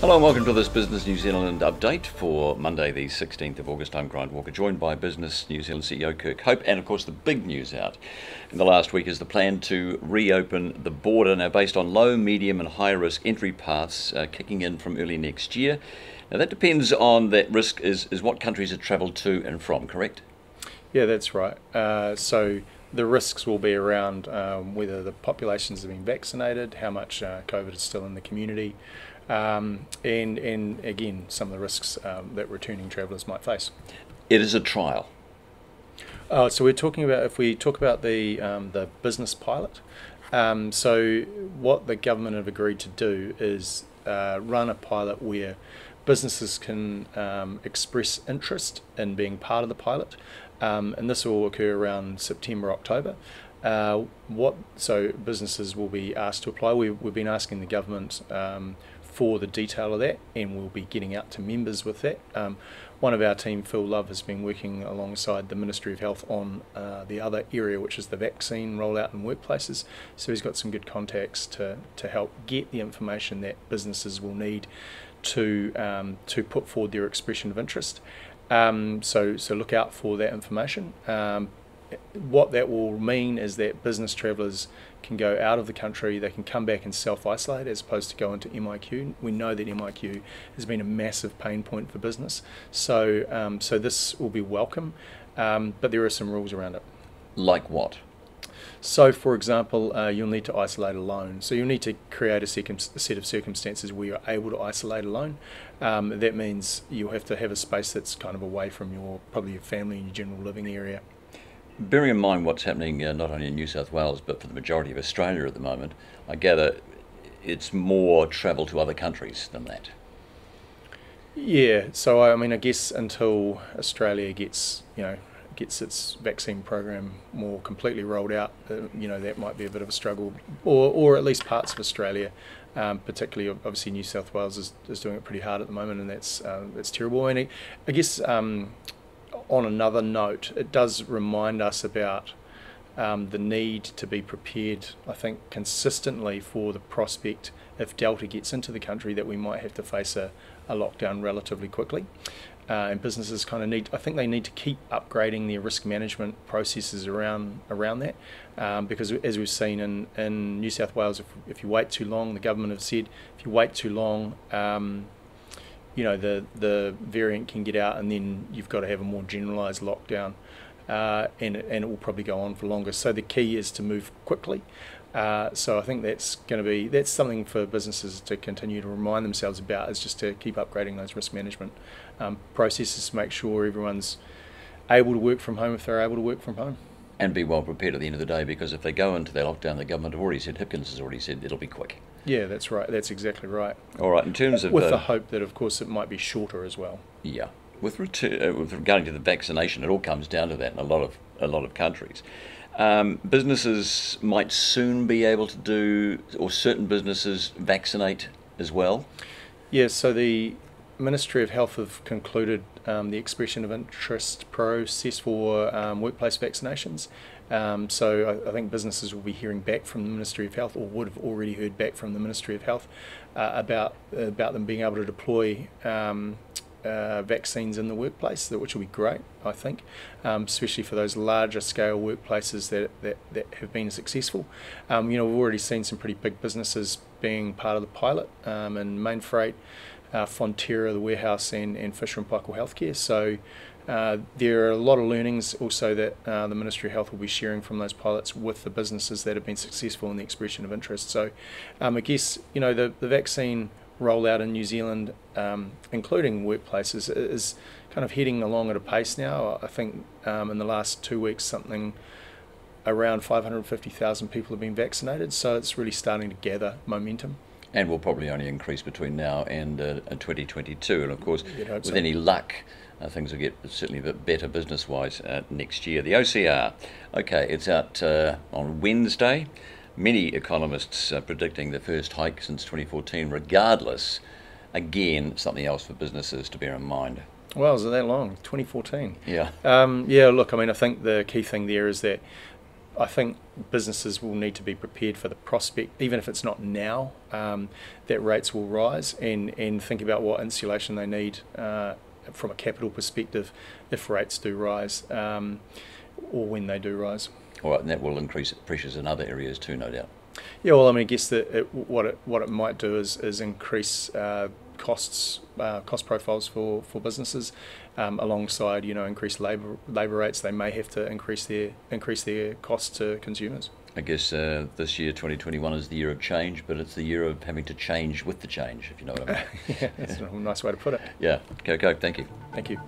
Hello and welcome to this Business New Zealand update for Monday the 16th of August. I'm Grant Walker, joined by Business New Zealand CEO Kirk Hope, and of course the big news out in the last week is the plan to reopen the border, now based on low, medium and high risk entry paths kicking in from early next year. Now that depends on, that risk is what countries are travelled to and from, correct? Yeah, that's right. So the risks will be around whether the populations have been vaccinated, how much COVID is still in the community, and again, some of the risks that returning travellers might face. It is a trial. So we're talking about, if we talk about the business pilot, so what the government have agreed to do is run a pilot where businesses can express interest in being part of the pilot, and this will occur around September, October. So businesses will be asked to apply. We've been asking the government for the detail of that, and we'll be getting out to members with that. One of our team, Phil Love, has been working alongside the Ministry of Health on the other area, which is the vaccine rollout in workplaces. So he's got some good contacts to help get the information that businesses will need to put forward their expression of interest. So look out for that information. What that will mean is that business travellers can go out of the country, they can come back and self-isolate as opposed to go into MIQ. We know that MIQ has been a massive pain point for business, so this will be welcome, but there are some rules around it. Like what? So, for example, you'll need to isolate alone. So you'll need to create a set of circumstances where you're able to isolate alone. That means you'll have to have a space that's kind of away from probably your family and your general living area. Bearing in mind what's happening not only in New South Wales but for the majority of Australia at the moment, I gather it's more travel to other countries than that. Yeah, so I mean, I guess until Australia gets its vaccine program more completely rolled out, that might be a bit of a struggle, or at least parts of Australia, particularly obviously New South Wales is doing it pretty hard at the moment, and that's terrible. And I guess on another note, it does remind us about the need to be prepared, I think, consistently for the prospect, if Delta gets into the country, that we might have to face a lockdown relatively quickly. And businesses kind of need to keep upgrading their risk management processes around that, because as we've seen in New South Wales, if you wait too long, the government have said, if you wait too long, the variant can get out, and then you've got to have a more generalised lockdown, and it will probably go on for longer. So the key is to move quickly. So I think that's something for businesses to continue to remind themselves about, is just to keep upgrading those risk management processes to make sure everyone's able to work from home if they're able to work from home. And be well prepared at the end of the day, because if they go into that lockdown, the government have already said, Hipkins has already said, it'll be quick. Yeah, that's right. That's exactly right. All right, in terms of... With the hope that, of course, it might be shorter as well. Yeah. With regarding to the vaccination, it all comes down to that in a lot of countries. Businesses might soon be able to do, or certain businesses vaccinate as well. Yeah, so the Ministry of Health have concluded the expression of interest process for workplace vaccinations. So I think businesses will be hearing back from the Ministry of Health, or would have already heard back from the Ministry of Health about them being able to deploy vaccines in the workplace, which will be great, I think, especially for those larger scale workplaces that have been successful. We've already seen some pretty big businesses being part of the pilot, and Main Freight, Fonterra, the warehouse, and Fisher and Paykel Healthcare. So there are a lot of learnings also that the Ministry of Health will be sharing from those pilots with the businesses that have been successful in the expression of interest. So I guess the vaccine rollout in New Zealand, including workplaces, is kind of heading along at a pace now. I think in the last 2 weeks, something around 550,000 people have been vaccinated, so it's really starting to gather momentum. And will probably only increase between now and 2022. And of course, with so. any luck, things will get certainly a bit better business-wise next year. The OCR, okay, it's out on Wednesday. Many economists are predicting the first hike since 2014. Regardless, again, something else for businesses to bear in mind. Well, is it that long? 2014? Yeah. Yeah, look, I think the key thing there is that I think businesses will need to be prepared for the prospect, even if it's not now, that rates will rise, and think about what insulation they need from a capital perspective if rates do rise, or when they do rise. All right, and that will increase pressures in other areas too, no doubt. Yeah, well, I mean, I guess that what it might do is increase cost profiles for businesses, alongside increased labour rates. They may have to increase their costs to consumers. I guess this year, 2021, is the year of change, but it's the year of having to change with the change, if you know what I mean. Yeah, that's a nice way to put it. Yeah, go, thank you. Thank you.